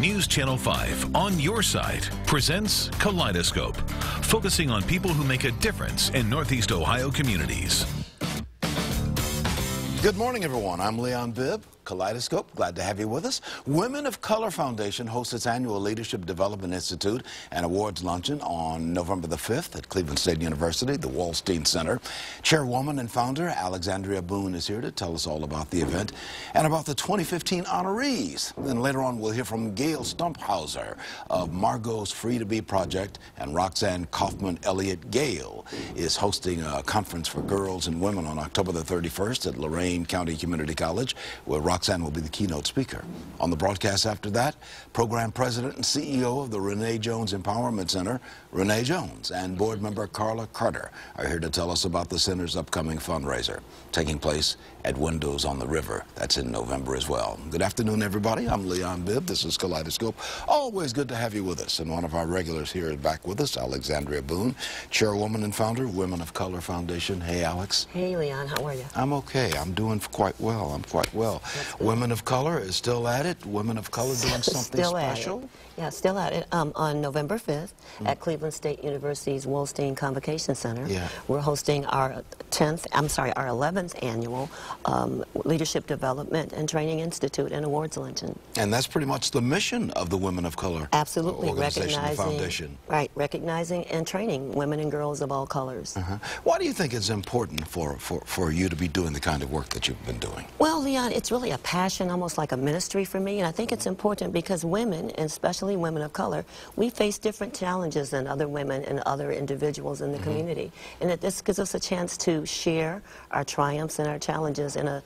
News Channel 5 on your side presents Kaleidoscope, focusing on people who make a difference in Northeast Ohio communities. Good morning, everyone. I'm Leon Bibb. Kaleidoscope, glad to have you with us. Women of Color Foundation hosts its annual Leadership Development Institute and Awards Luncheon on November the 5th at Cleveland State University, the Wallstein Center. Chairwoman and founder Alexandria Boone is here to tell us all about the event and about the 2015 honorees. Then later on, we'll hear from Gail Stumphauser of Margot's Free to Be Project, and Roxanne Kaufman Elliott. Gail is hosting a conference for girls and women on October the 31st at Lorain County Community College, where Roxanne will be the keynote speaker. On the broadcast after that, Program President and CEO of the Renee Jones Empowerment Center, Renee Jones, and board member Carla Carter are here to tell us about the center's upcoming fundraiser, taking place at Windows on the River. That's in November as well. Good afternoon, everybody. I'm Leon Bibb. This is Kaleidoscope. Always good to have you with us. And one of our regulars here is back with us, Alexandria Boone, chairwoman and founder of Women of Color Foundation. Hey, Alex. Hey, Leon. How are you? I'm okay. I'm doing quite well. I'm quite well. Women of Color is still at it. Women of Color doing something special. Yeah, still at it. On November 5th at Cleveland State University's Wallstein Convocation Center, we're hosting our 11th annual Leadership Development and Training Institute and Awards Luncheon. And that's pretty much the mission of the Women of Color organization, the foundation. Right, recognizing and training women and girls of all colors. Why do you think it's important for you to be doing the kind of work that you've been doing? Well, Leon, it's really a passion, almost like a ministry for me, and I think it's important because women, and especially women of color, we face different challenges than other women and other individuals in the community, and this gives us a chance to share our triumphs and our challenges in a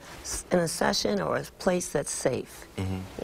session or a place that's safe.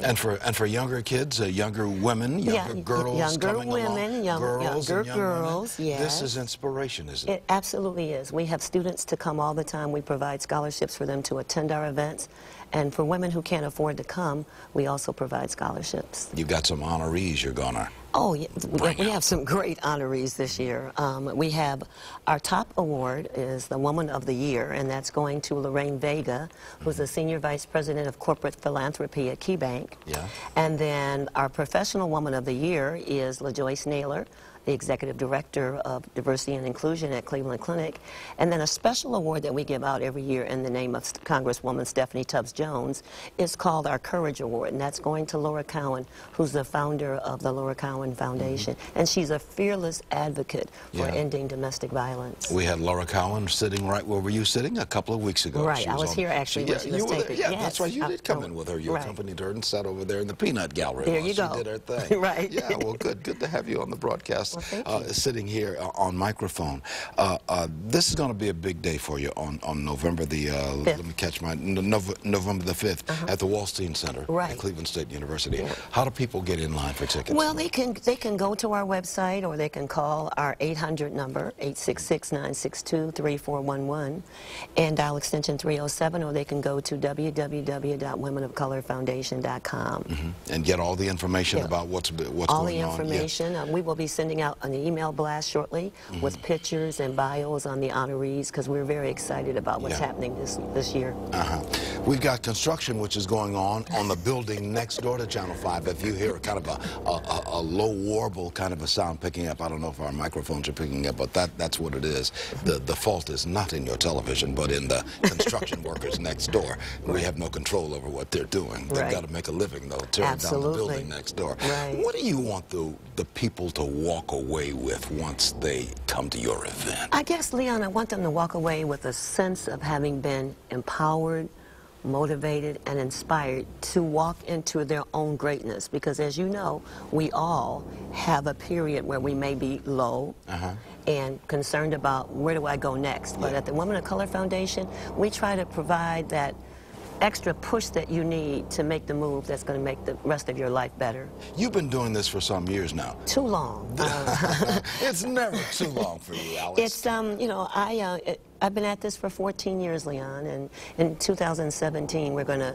And for younger kids, younger women, younger girls coming along, younger girls, yes. This is inspiration, isn't it? It absolutely is. We have students to come all the time. We provide scholarships for them to attend our events. And for women who can't afford to come, we also provide scholarships. You've got some honorees you're gonna... Oh, yeah, we have some great honorees this year. We have our top award is the Woman of the Year, and that's going to Lorraine Vega, who's the Senior Vice President of Corporate Philanthropy at KeyBank. Yeah. And then our Professional Woman of the Year is LaJoyce Naylor, the Executive Director of Diversity and Inclusion at Cleveland Clinic. And then a special award that we give out every year in the name of Congresswoman Stephanie Tubbs Jones is called our Courage Award, and that's going to Laura Cowan, who's the founder of the Laura Cowan Foundation. And she's a fearless advocate for ending domestic violence. We had Laura Cowan sitting right where were you sitting a couple of weeks ago. Right, I was here actually when she was taping. Yeah, that's right, you did come in with her. You accompanied her and sat over there in the peanut gallery. There you go. She did her thing. Right. Yeah, well, good to have you on the broadcast. Well, sitting here on microphone. This is going to be a big day for you on November the, let me catch my, November the 5th at the Wallstein Center at Cleveland State University. How do people get in line for tickets? Well, they can go to our website, or they can call our 800 number, 866-962-3411, and dial extension 307, or they can go to www.womenofcolorfoundation.com. And get all the information about what's going on. All the information. We will be sending out an email blast shortly with pictures and bios on the honorees, because we're very excited about what's happening this year. We've got construction which is going on the building next door to Channel 5. If you hear kind of a low warble kind of a sound picking up, I don't know if our microphones are picking up, but that's what it is. The fault is not in your television, but in the construction workers next door. We have no control over what they're doing. They've got to make a living, though, tearing down the building next door. What do you want the people to walk away with once they come to your event? I guess, Leon, I want them to walk away with a sense of having been empowered, motivated, and inspired to walk into their own greatness, because as you know, we all have a period where we may be low and concerned about where do I go next. But at the Women of Color Foundation, we try to provide that extra push that you need to make the move that's going to make the rest of your life better. You've been doing this for some years now. Too long. It's never too long for you, Alex. It's, you know, I've been at this for 14 years, Leon, and in 2017 we're going to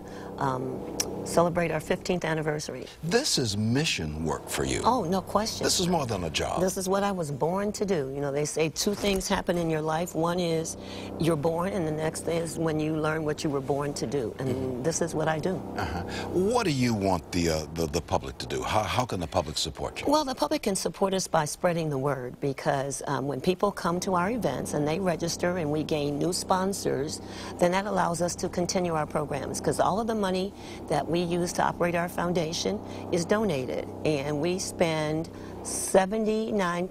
celebrate our 15th anniversary. This is mission work for you. Oh, no question. This is more than a job. This is what I was born to do. You know, they say two things happen in your life. One is you're born, and the next is when you learn what you were born to do. And this is what I do. What do you want the public to do? How can the public support you? Well, the public can support us by spreading the word, because when people come to our events and they register and we gain new sponsors, then that allows us to continue our programs, because all of the money that we use to operate our foundation is donated, and we spend 79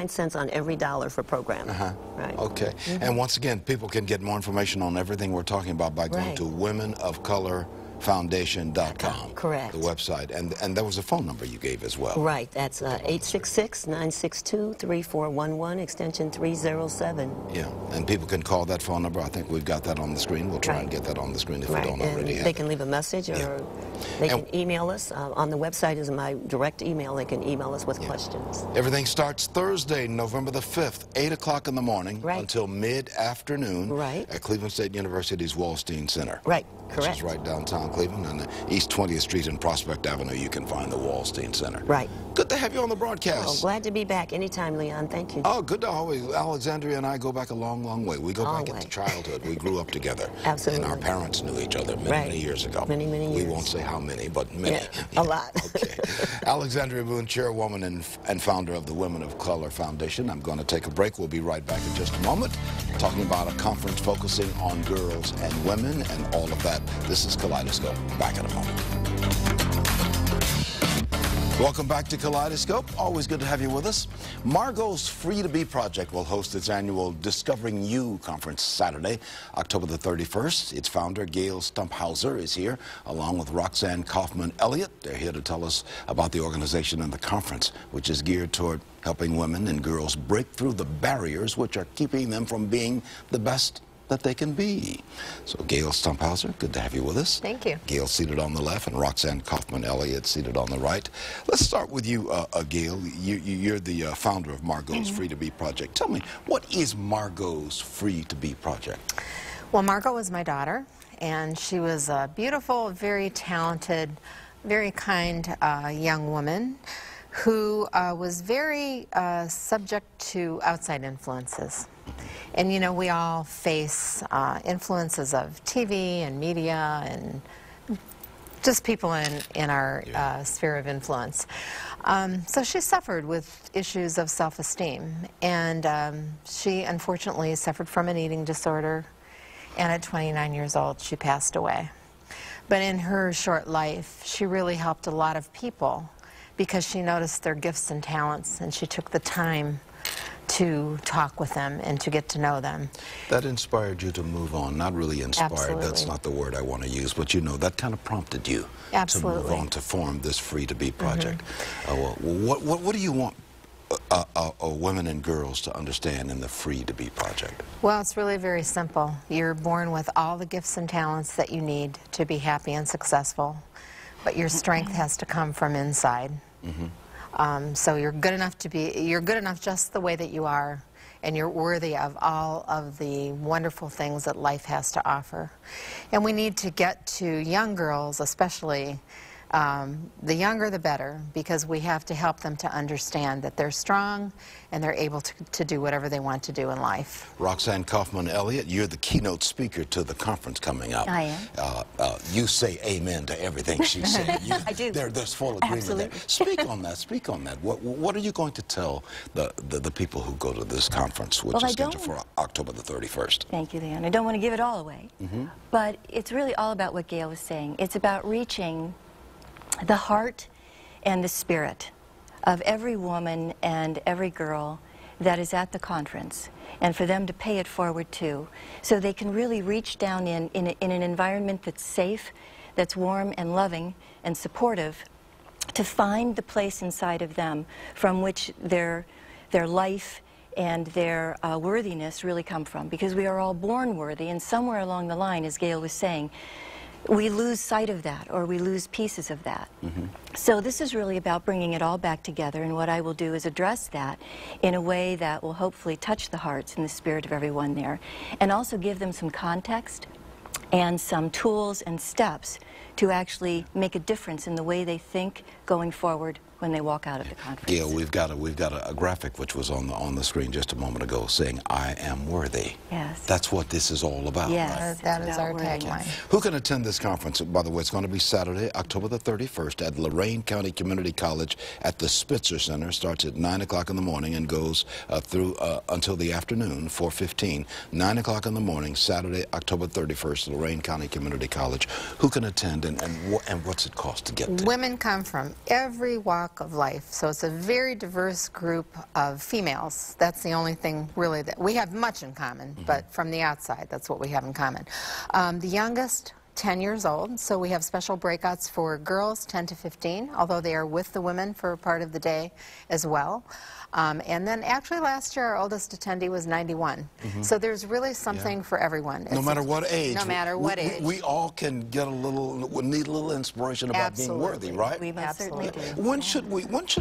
cents on every dollar for programming. Right. Okay. And once again, people can get more information on everything we're talking about by going to womenofcolorfoundation.com. Correct. The website. And there was a phone number you gave as well. Right. That's 866-962-3411, extension 307. Yeah. And people can call that phone number. I think we've got that on the screen. We'll try and get that on the screen if we don't already have They it. can leave a message, or they can email us. On the website is my direct email. They can email us with questions. Everything starts Thursday, November the 5th, 8 o'clock in the morning until mid-afternoon at Cleveland State University's Wallstein Center. Right. Correct. Which is right downtown Cleveland, on the East 20th Street and Prospect Avenue. You can find the Wallstein Center. Right. Good to have you on the broadcast. Oh, glad to be back anytime, Leon. Thank you. Oh, good to always. Alexandria and I go back a long, long way. We go back into childhood. We grew up together. Absolutely. And our parents knew each other many years ago. Many years. We won't say how many, but many. A lot. Okay. Alexandria Boone, chairwoman and founder of the Women of Color Foundation. I'm going to take a break. We'll be right back in just a moment, talking about a conference focusing on girls and women and all of that. This is Kaleidoscope. Back in a moment. Welcome back to Kaleidoscope. Always good to have you with us. Margot's Free to Be Project will host its annual Discovering You conference Saturday, October the 31st. Its founder, Gail Stumphauser, is here, along with Roxanne Kaufman-Elliott. They're here to tell us about the organization and the conference, which is geared toward helping women and girls break through the barriers which are keeping them from being the best that they can be. So Gail Stumphauser, good to have you with us. Thank you. Gail seated on the left and Roxanne Kaufman-Elliott seated on the right. Let's start with you, Gail. You're the founder of Margot's Free to Be Project. Tell me, what is Margot's Free to Be Project? Well, Margot was my daughter, and she was a beautiful, very talented, very kind young woman who was very subject to outside influences. And you know, we all face influences of TV and media and just people in our sphere of influence. So she suffered with issues of self-esteem, and she unfortunately suffered from an eating disorder, and at 29 years old she passed away. But in her short life, she really helped a lot of people because she noticed their gifts and talents, and she took the time to talk with them and to get to know them. That inspired you to move on. Not really inspired, Absolutely. That's not the word I want to use, but you know, that kind of prompted you Absolutely. to move on, to form this Free to Be Project. What do you want women and girls to understand in the Free to Be Project? Well, it's really very simple. You're born with all the gifts and talents that you need to be happy and successful, but your strength has to come from inside. So you're good enough just the way that you are, and you're worthy of all of the wonderful things that life has to offer. And we need to get to young girls, especially, the younger the better, because we have to help them to understand that they're strong and they're able to do whatever they want to do in life. Roxanne Kaufman-Elliott, you're the keynote speaker to the conference coming up. I am. You say amen to everything she said. I do. There's full agreement there. Speak on that. Speak on that. What are you going to tell the people who go to this conference, which is scheduled for October the 31st? Thank you, Leon. I don't want to give it all away, but it's really all about what Gail was saying. It's about reaching the heart and the spirit of every woman and every girl that is at the conference, and for them to pay it forward too, so they can really reach down in an environment that's safe, that's warm and loving and supportive, to find the place inside of them from which their life and their worthiness really come from, because we are all born worthy, and somewhere along the line, as Gail was saying, we lose sight of that, or we lose pieces of that. So this is really about bringing it all back together, and what I will do is address that in a way that will hopefully touch the hearts and the spirit of everyone there, and also give them some context and some tools and steps to actually make a difference in the way they think going forward when they walk out of the conference. Gail, we've got a graphic which was on the screen just a moment ago saying, "I am worthy." Yes. That's what this is all about. Yes, right? That is our tagline. Who can attend this conference? By the way, it's going to be Saturday, October the 31st at Lorain County Community College at the Spitzer Center. Starts at 9 o'clock in the morning and goes through until the afternoon, 4:15. 9 o'clock in the morning, Saturday, October 31st, Lorain County Community College. Who can attend, and what's it cost to get there? Women come from every walk of life, so it's a very diverse group of females. That's the only thing really that we have much in common, but from the outside, that's what we have in common. The youngest, 10 years old, so we have special breakouts for girls 10 to 15, although they are with the women for part of the day as well. And then actually last year our oldest attendee was 91. So there's really something for everyone. No matter what age. No matter what age. We need a little inspiration about being worthy, right? We most certainly do. When should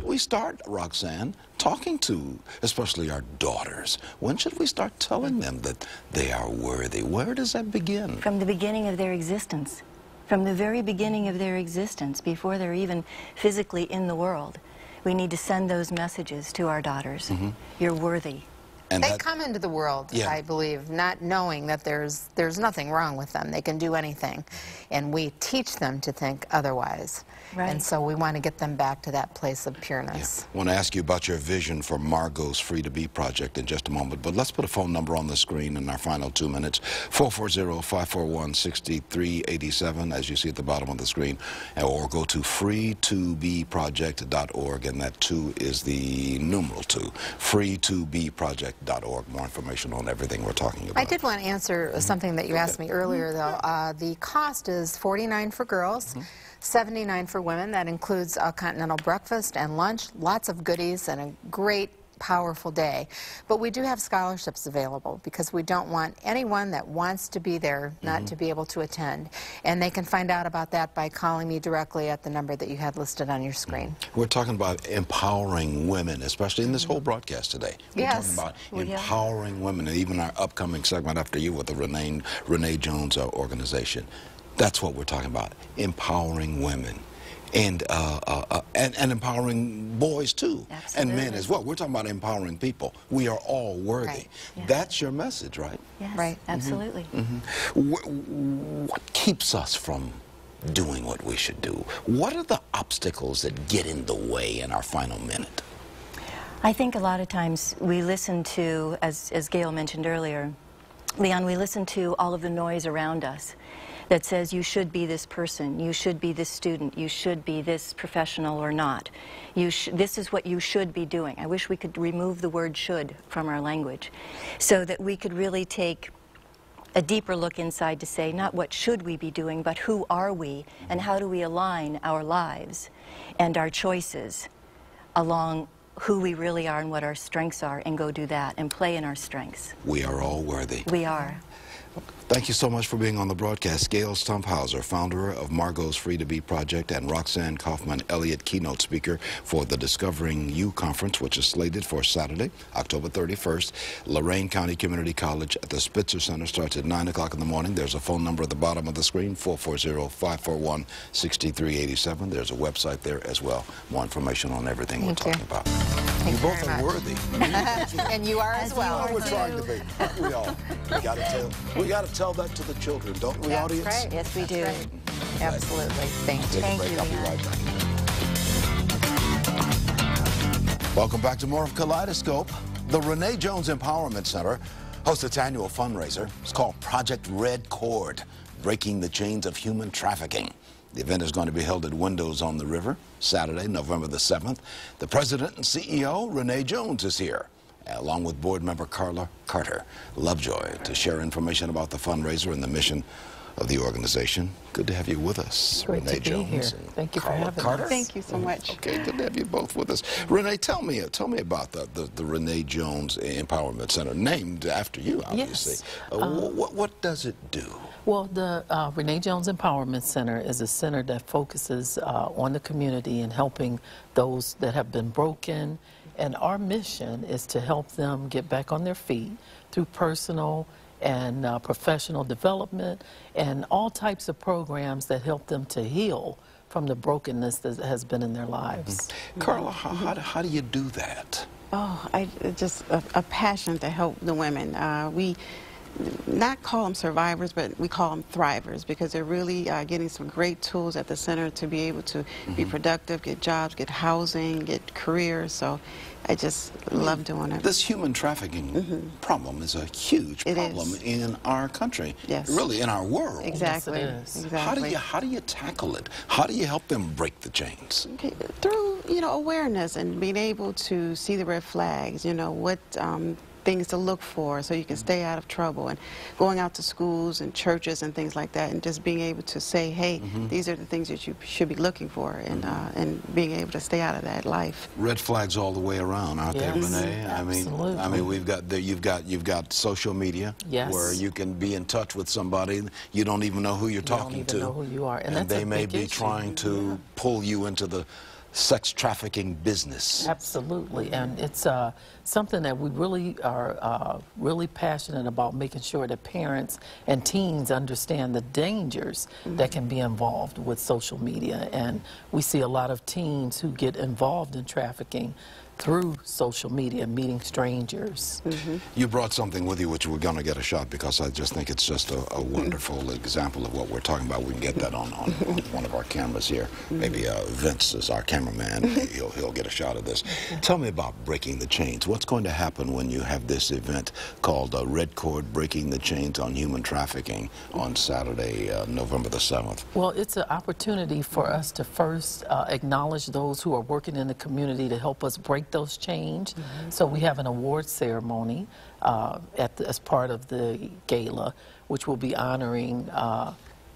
we start, Roxanne, talking to, especially our daughters? When should we start telling them that they are worthy? Where does that begin? From the beginning of their existence. From the very beginning of their existence, before they're even physically in the world. We need to send those messages to our daughters. You're worthy. And they come into the world, I believe, not knowing that there's nothing wrong with them. They can do anything. And we teach them to think otherwise. Right. And so we want to get them back to that place of pureness. I want to ask you about your vision for Margot's Free to Be project in just a moment, but let's put a phone number on the screen in our final 2 minutes, 440-541-6387, as you see at the bottom of the screen, or go to free2beproject.org, and that 2 is the numeral 2, free2beproject.org. More information on everything we're talking about. I did want to answer something that you asked me earlier, though. The cost is $49 for girls, $79 for women. That includes a continental breakfast and lunch, lots of goodies, and a great, powerful day. But we do have scholarships available because we don't want anyone that wants to be there not to be able to attend. And they can find out about that by calling me directly at the number that you had listed on your screen. We're talking about empowering women, especially in this whole broadcast today. We're talking about empowering women, and even our upcoming segment after you with the Renee Jones organization. That's what we're talking about, empowering women. And empowering boys too. Absolutely. And men as well. We're talking about empowering people. We are all worthy. Right. Yeah. That's your message, right? Yes, Right. absolutely. What keeps us from doing what we should do? What are the obstacles that get in the way in our final minute? I think a lot of times we listen to, as Gail mentioned earlier, Leon, we listen to all of the noise around us that says you should be this person, you should be this student, you should be this professional or not. This is what you should be doing. I wish we could remove the word should from our language so that we could really take a deeper look inside to say not what should we be doing, but who are we and how do we align our lives and our choices along who we really are and what our strengths are, and go do that and play in our strengths. We are all worthy. We are. Thank you so much for being on the broadcast. Gail Stumphauser, founder of Margot's Free to Be project, and Roxanne Kaufman-Elliott, keynote speaker for the Discovering You Conference, which is slated for Saturday, October 31st, Lorain County Community College at the Spitzer Center. Starts at 9 o'clock in the morning. There's a phone number at the bottom of the screen, 440-541-6387. There's a website there as well. More information on everything we're talking about. You both are worthy. And you are as well. We're trying to be. We all. We got to tell that to the children, don't we, audience? Right. Yes, we do. Right. Absolutely. Thank you. Thank you, I'll be Leon. right back. Welcome back to more of Kaleidoscope. The Renee Jones Empowerment Center hosts its annual fundraiser. It's called Project Red Cord, Breaking the Chains of Human Trafficking. The event is going to be held at Windows on the River, Saturday, November the 7th. The president and CEO, Renee Jones, is here, along with board member Carla Carter Lovejoy, to share information about the fundraiser and the mission of the organization. Good to have you with us, Great Renee to be Jones. here. And Thank you for Carla having Carter. us. Thank you so much. Okay, good to have you both with us. Renee, tell me about the Renee Jones Empowerment Center, named after you, obviously. Yes. What does it do? Well, the Renee Jones Empowerment Center is a center that focuses on the community and helping those that have been broken. And our mission is to help them get back on their feet through personal and professional development and all types of programs that help them to heal from the brokenness that has been in their lives. Carla, how do you do that? Oh, just a passion to help the women. We not call them survivors, but we call them thrivers, because they're really getting some great tools at the center to be able to be productive, get jobs, get housing, get careers. So I just love doing it. This human trafficking problem is a huge problem in our country. Yes. Really, in our world. Exactly. Yes, it is. Exactly. How do you tackle it? How do you help them break the chains? Okay. Through, awareness and being able to see the red flags, what things to look for so you can stay out of trouble, and going out to schools and churches and things like that, and just being able to say, hey, these are the things that you should be looking for, and being able to stay out of that life. Red flags all the way around, aren't they, Renee? Absolutely. I mean, you've got social media where you can be in touch with somebody you don't even know who you're talking to. You don't even know who you are, and that's they a may big be issue. trying to pull you into the sex trafficking business. Absolutely, and it's something that we really are really passionate about, making sure that parents and teens understand the dangers that can be involved with social media. And we see a lot of teens who get involved in trafficking through social media, meeting strangers. You brought something with you which we're going to get a shot, because I just think it's just a wonderful example of what we're talking about. We can get that on one of our cameras here. Maybe Vince is our cameraman. He'll get a shot of this. Tell me about breaking the chains. What's going to happen when you have this event called Red Cord Breaking the Chains on Human Trafficking on Saturday, November the 7th? Well, it's an opportunity for us to first acknowledge those who are working in the community to help us break those chains. So we have an award ceremony as part of the gala, which will be honoring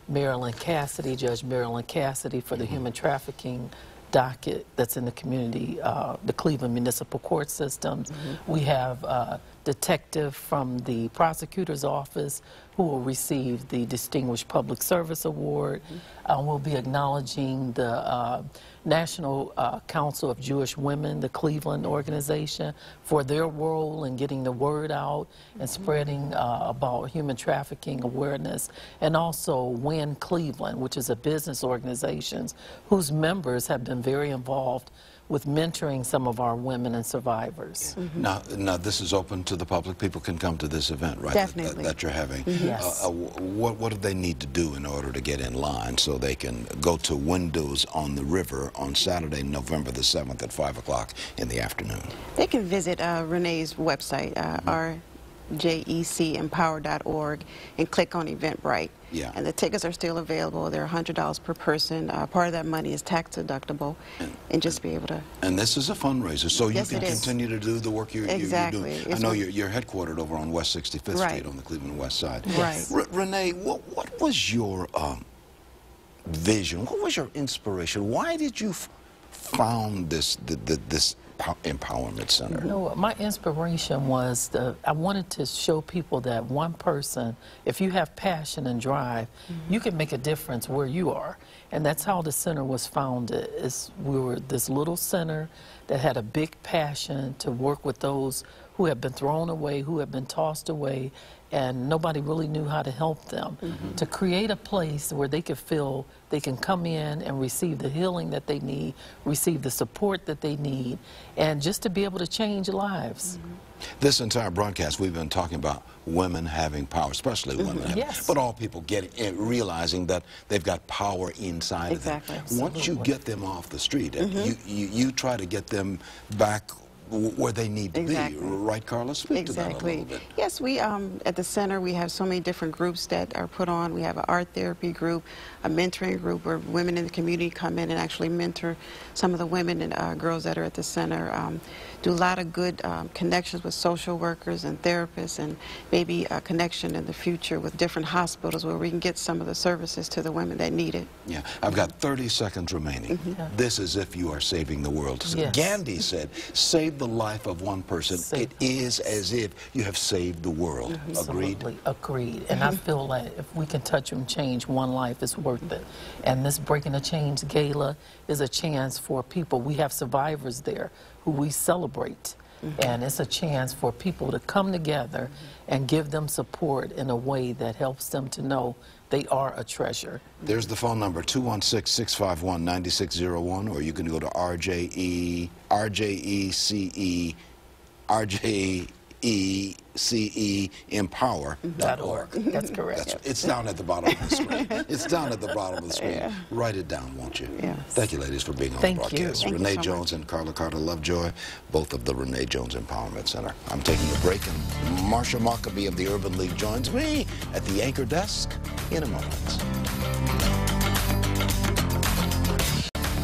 Marilyn Cassidy, Judge Marilyn Cassidy, for the human trafficking docket that's in the community, the Cleveland Municipal Court System. We have a detective from the prosecutor's office who will receive the Distinguished Public Service Award. We'll be acknowledging the National Council of Jewish Women, the Cleveland organization, for their role in getting the word out and spreading about human trafficking awareness, and also WEWS Cleveland, which is a business organization whose members have been very involved with mentoring some of our women and survivors. Now, this is open to the public. People can come to this event, right? Definitely. That you're having. Yes. What do they need to do in order to get in line so they can go to Windows on the River on Saturday, November the 7th at 5 o'clock in the afternoon? They can visit Renee's website, rjecempower.org, and click on Eventbrite. Yeah. And the tickets are still available. They're $100 per person. Part of that money is tax deductible, and just be able to. And this is a fundraiser, so Yes, you can it is. continue to do the work you're Exactly. doing. I know you're headquartered over on West 65th Right. Street on the Cleveland West Side. Right. Renee, what was your vision? What was your inspiration? Why did you found this empowerment center? You know, my inspiration was I wanted to show people that one person, if you have passion and drive, you can make a difference where you are. And that's how the center was founded. We were this little center that had a big passion to work with those who have been thrown away, who have been tossed away, and nobody really knew how to help them. To create a place where they could feel they can come in and receive the healing that they need, receive the support that they need, and just to be able to change lives. This entire broadcast, we've been talking about women having power, especially women, but all people realizing that they've got power inside of them. Once you get them off the street, you try to get them back where they need to be, right, Carla? Speak to that a little bit. Yes, we at the center we have so many different groups that are put on. We have an art therapy group, a mentoring group where women in the community come in and actually mentor some of the women and girls that are at the center. Do a lot of good connections with social workers and therapists, and maybe a connection in the future with different hospitals where we can get some of the services to the women that need it. Yeah, I've got 30 seconds remaining. This is if you are saving the world. Gandhi said, save the life of one person, it is as if you have saved the world. Agreed? Absolutely, agreed. And I feel like if we can touch and change one life, it's worth it. And this Breaking the Change Gala is a chance for people. We have survivors there who we celebrate. And it's a chance for people to come together and give them support in a way that helps them to know they are a treasure. There's the phone number, 216-651-9601, or you can go to RJECEempower.org. That's correct. It's down at the bottom of the screen. It's down at the bottom of the screen. Yeah. Write it down, won't you? Yes. Thank you, ladies, for being on Thank the broadcast. you. Thank you Renee so Jones much. and Carla Carter Lovejoy, both of the Renee Jones Empowerment Center. I'm taking a break, and Marsha Mockabee of the Urban League joins me at the anchor desk in a moment.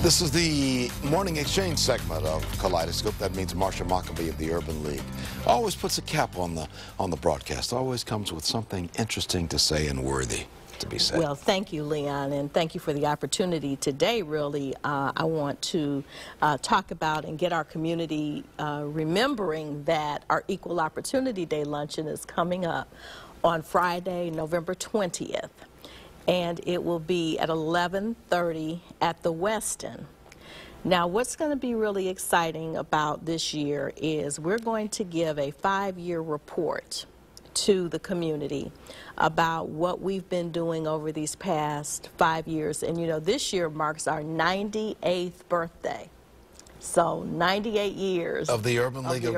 This is the morning exchange segment of Kaleidoscope. That means Marsha Mockabee of the Urban League always puts a cap on the broadcast. Always comes with something interesting to say and worthy to be said. Well, thank you, Leon, and thank you for the opportunity today. Really, I want to talk about and get our community remembering that our Equal Opportunity Day luncheon is coming up on Friday, November 20th. And it will be at 11:30 at the Westin. Now, what's going to be really exciting about this year is we're going to give a 5-year report to the community about what we've been doing over these past 5 years. And, you know, this year marks our 98th birthday. So 98 years of the Urban League of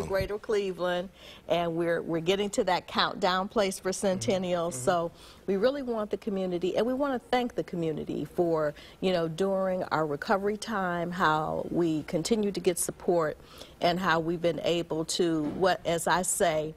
Greater Cleveland, and we're getting to that countdown place for Centennial. So we really want the community, and we want to thank the community for, you know, during our recovery time, how we continue to get support and how we've been able to, what, as I say,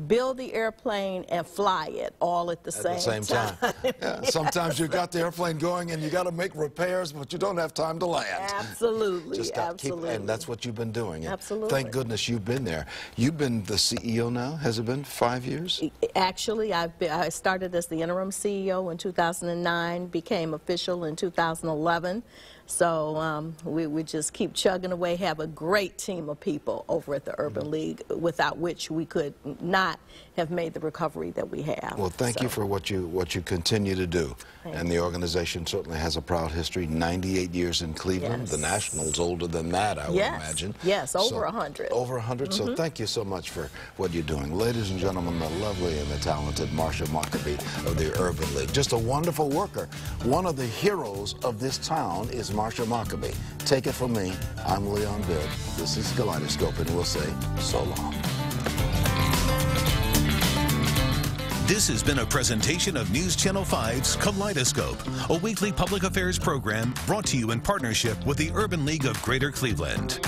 build the airplane and fly it all at the same time. Yeah, sometimes you've got the airplane going and you got to make repairs, but you don't have time to land. Absolutely, Just absolutely. and that's what you've been doing. And absolutely. Thank goodness you've been there. You've been the CEO now. Has it been 5 years? Actually, I started as the interim CEO in 2009, became official in 2011. So we just keep chugging away, have a great team of people over at the Urban League, without which we could not have made the recovery that we have. Well, thank you for what you continue to do. And the organization certainly has a proud history. 98 years in Cleveland. Yes. The National's older than that, I would imagine. Yes, over 100. Over 100. So thank you so much for what you're doing. Ladies and gentlemen, the lovely and the talented Marsha Mockabee of the Urban League. Just a wonderful worker. One of the heroes of this town is Marsha Mockabee. Take it from me. I'm Leon Bibb. This is Kaleidoscope, and we'll say so long. This has been a presentation of News Channel 5's Kaleidoscope, a weekly public affairs program brought to you in partnership with the Urban League of Greater Cleveland.